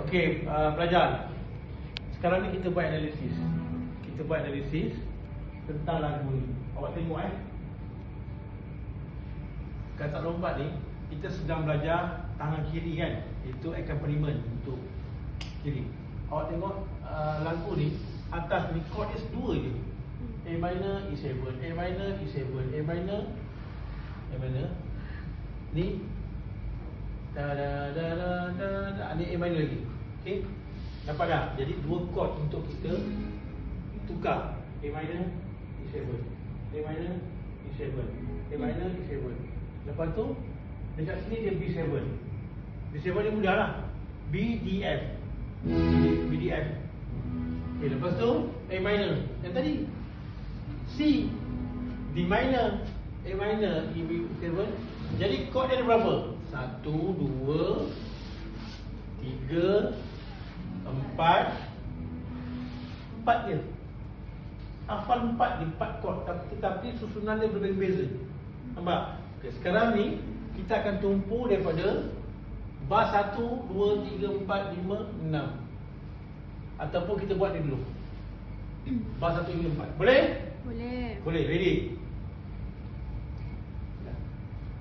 Okey, pelajar. Sekarang ni kita buat analisis. Kita buat analisis tentang lagu ni. Awak tengok Kata lompat ni, kita sedang belajar tangan kiri kan. Itu accompaniment untuk kiri. Awak tengok lagu ni, atas ni chord dia dua je. A minor, E7, A minor, E7, A minor, A minor. Ni da da da da da, da. Ni A minor lagi. Okey. Nampak tak? Jadi dua chord untuk kita tukar. A minor, E7, A minor, E7, A minor, E7. Lepas tu dekat sini dia B7. B7 ni mudah lah. B, D, F. B, D, F. Okay, lepas tu A minor. Yang tadi C, D minor, A minor, E, B7. Jadi chord dia ada berapa? 1, 2, 3, 4. 4 je. Hafal 4 ni, 4 chord. Tetapi susunan dia berbeza-beza. Nampak? Okay, sekarang ni kita akan tumpu daripada bar 1, 2, 3, 4, 5, 6. Ataupun kita buat ni dulu. Bar 1 hingga 4. Boleh? Boleh. Boleh, ready?